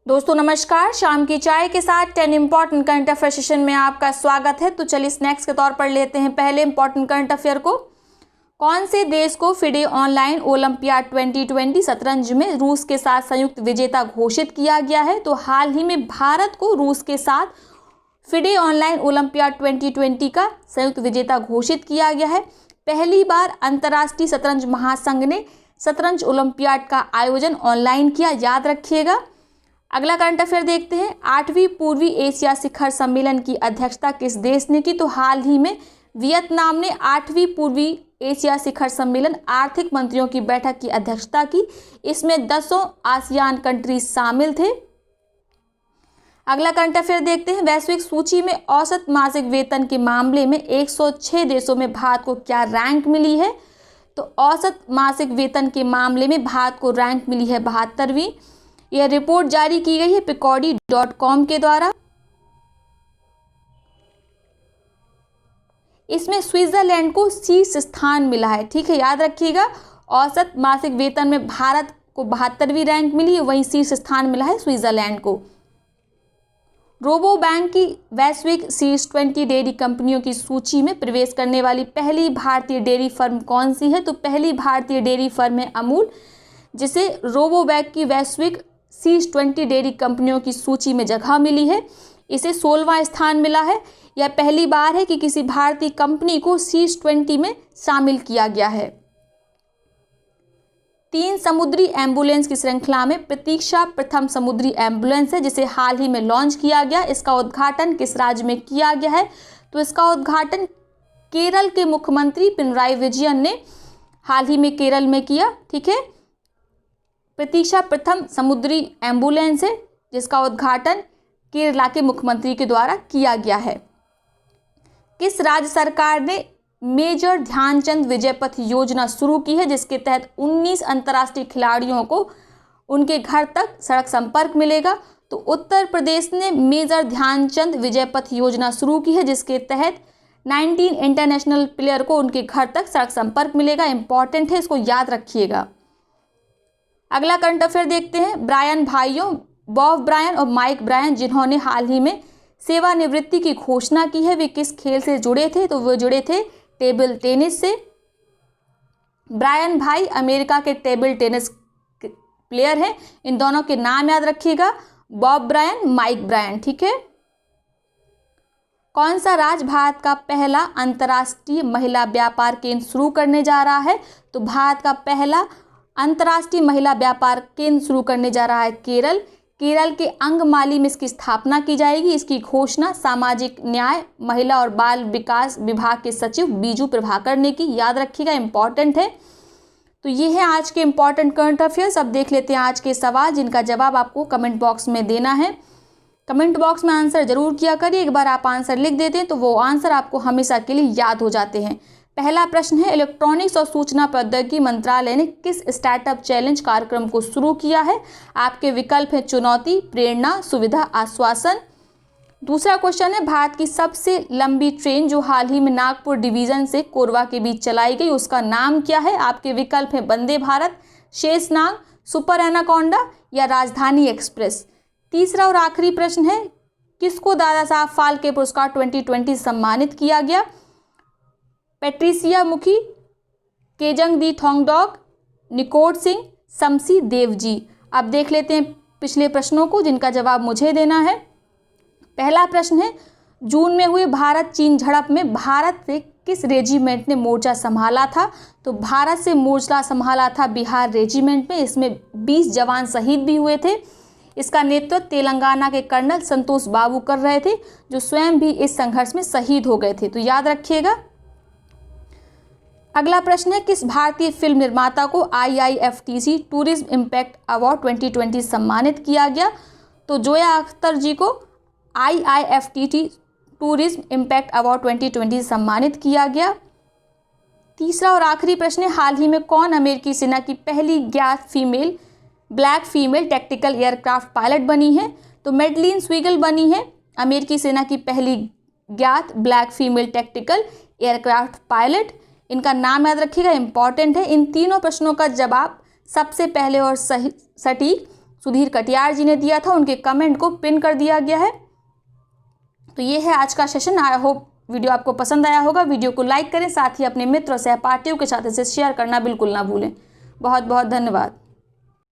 दोस्तों नमस्कार, शाम की चाय के साथ 10 इंपॉर्टेंट करंट अफेयर सेशन में आपका स्वागत है। तो चलिए स्नैक्स के तौर पर लेते हैं पहले इंपॉर्टेंट करंट अफेयर को। कौन से देश को फिडे ऑनलाइन ओलंपियाड 2020 शतरंज में रूस के साथ संयुक्त विजेता घोषित किया गया है? तो हाल ही में भारत को रूस के साथ फिडे ऑनलाइन ओलंपियाड 2020 का संयुक्त विजेता घोषित किया गया है। पहली बार अंतर्राष्ट्रीय शतरंज महासंघ ने शतरंज ओलंपियाड का आयोजन ऑनलाइन किया, याद रखिएगा। अगला करंट अफेयर देखते हैं। 8वीं पूर्वी एशिया शिखर सम्मेलन की अध्यक्षता किस देश ने की? तो हाल ही में वियतनाम ने 8वीं पूर्वी एशिया शिखर सम्मेलन आर्थिक मंत्रियों की बैठक की अध्यक्षता की। इसमें 10 आसियान कंट्रीज शामिल थे। अगला करंट अफेयर देखते हैं। वैश्विक सूची में औसत मासिक वेतन के मामले में 106 देशों में भारत को क्या रैंक मिली है? तो औसत मासिक वेतन के मामले में भारत को रैंक मिली है 72वीं। यह रिपोर्ट जारी की गई है Peabody.com के द्वारा। इसमें स्विट्जरलैंड को शीर्ष स्थान मिला है, ठीक है, याद रखिएगा। औसत मासिक वेतन में भारत को 72वीं रैंक मिली है, वहीं शीर्ष स्थान मिला है स्विट्जरलैंड को। रोबो बैंक की वैश्विक शीर्ष 20 डेयरी कंपनियों की सूची में प्रवेश करने वाली पहली भारतीय डेयरी फर्म कौन सी है? तो पहली भारतीय डेयरी फर्म है अमूल, जिसे रोबो बैंक की वैश्विक शीर्ष 20 डेयरी कंपनियों की सूची में जगह मिली है। इसे 16वां स्थान मिला है। यह पहली बार है कि किसी भारतीय कंपनी को शीर्ष 20 में शामिल किया गया है। 3 समुद्री एम्बुलेंस की श्रृंखला में प्रतीक्षा प्रथम समुद्री एम्बुलेंस है, जिसे हाल ही में लॉन्च किया गया। इसका उद्घाटन किस राज्य में किया गया है? तो इसका उद्घाटन केरल के मुख्यमंत्री पिनराई विजयन ने हाल ही में केरल में किया, ठीक है। प्रतीक्षा प्रथम समुद्री एम्बुलेंस है, जिसका उद्घाटन केरला के मुख्यमंत्री के द्वारा किया गया है। किस राज्य सरकार ने मेजर ध्यानचंद विजय पथ योजना शुरू की है, जिसके तहत 19 अंतर्राष्ट्रीय खिलाड़ियों को उनके घर तक सड़क संपर्क मिलेगा? तो उत्तर प्रदेश ने मेजर ध्यानचंद विजय पथ योजना शुरू की है, जिसके तहत 19 इंटरनेशनल प्लेयर को उनके घर तक सड़क संपर्क मिलेगा। इंपॉर्टेंट है, इसको याद रखिएगा। अगला करंट अफेयर देखते हैं। ब्रायन भाइयों बॉब ब्रायन और माइक ब्रायन, जिन्होंने हाल ही में सेवानिवृत्ति की घोषणा की है, वे किस खेल से जुड़े थे? तो वे जुड़े थे टेबल टेनिस से। ब्रायन भाई अमेरिका के टेबल टेनिस प्लेयर हैं। इन दोनों के नाम याद रखिएगा, बॉब ब्रायन, माइक ब्रायन, ठीक है। कौन सा राज्य भारत का पहला अंतर्राष्ट्रीय महिला व्यापार केंद्र शुरू करने जा रहा है? तो भारत का पहला अंतर्राष्ट्रीय महिला व्यापार केंद्र शुरू करने जा रहा है केरल। केरल के अंगमाली में इसकी स्थापना की जाएगी। इसकी घोषणा सामाजिक न्याय, महिला और बाल विकास विभाग के सचिव बीजू प्रभाकर ने की, याद रखिएगा, इंपॉर्टेंट है। तो ये है आज के इंपॉर्टेंट करंट अफेयर्स। अब देख लेते हैं आज के सवाल, जिनका जवाब आपको कमेंट बॉक्स में देना है। कमेंट बॉक्स में आंसर जरूर किया करिए। एक बार आप आंसर लिख देते हैं तो वो आंसर आपको हमेशा के लिए याद हो जाते हैं। पहला प्रश्न है, इलेक्ट्रॉनिक्स और सूचना प्रौद्योगिकी मंत्रालय ने किस स्टार्टअप चैलेंज कार्यक्रम को शुरू किया है? आपके विकल्प हैं चुनौती, प्रेरणा, सुविधा, आश्वासन। दूसरा क्वेश्चन है, भारत की सबसे लंबी ट्रेन जो हाल ही में नागपुर डिवीजन से कोरबा के बीच चलाई गई, उसका नाम क्या है? आपके विकल्प हैं वंदे भारत, शेषनाग, सुपर एनाकोंडा या राजधानी एक्सप्रेस। तीसरा और आखिरी प्रश्न है, किसको दादा साहब फाल्के पुरस्कार 2020 सम्मानित किया गया? पैट्रिसिया मुखी, केजंग दी थोंगडॉक, निकोट सिंह, शमसी देवजी। अब देख लेते हैं पिछले प्रश्नों को, जिनका जवाब मुझे देना है। पहला प्रश्न है, जून में हुए भारत चीन झड़प में भारत से किस रेजिमेंट ने मोर्चा संभाला था? तो भारत से मोर्चा संभाला था बिहार रेजिमेंट में। इसमें 20 जवान शहीद भी हुए थे। इसका नेतृत्व तेलंगाना के कर्नल संतोष बाबू कर रहे थे, जो स्वयं भी इस संघर्ष में शहीद हो गए थे, तो याद रखिएगा। अगला प्रश्न है, किस भारतीय फिल्म निर्माता को IIFTC टूरिज्म इम्पैक्ट अवार्ड 2020 सम्मानित किया गया? तो जोया अख्तर जी को IIFTC टूरिज्म इम्पैक्ट अवार्ड 2020 सम्मानित किया गया। तीसरा और आखिरी प्रश्न है, हाल ही में कौन अमेरिकी सेना की पहली ज्ञात black female tactical aircraft pilot बनी है? तो मेडलिन स्वीगल बनी है अमेरिकी सेना की पहली ज्ञात black female tactical aircraft pilot. इनका नाम याद रखिएगा, इंपॉर्टेंट है। इन तीनों प्रश्नों का जवाब सबसे पहले और सही सटीक सुधीर कटियार जी ने दिया था, उनके कमेंट को पिन कर दिया गया है। तो ये है आज का सेशन। आई होप वीडियो आपको पसंद आया होगा। वीडियो को लाइक करें, साथ ही अपने मित्र और सहपाठियों के साथ इसे शेयर करना बिल्कुल ना भूलें। बहुत बहुत धन्यवाद।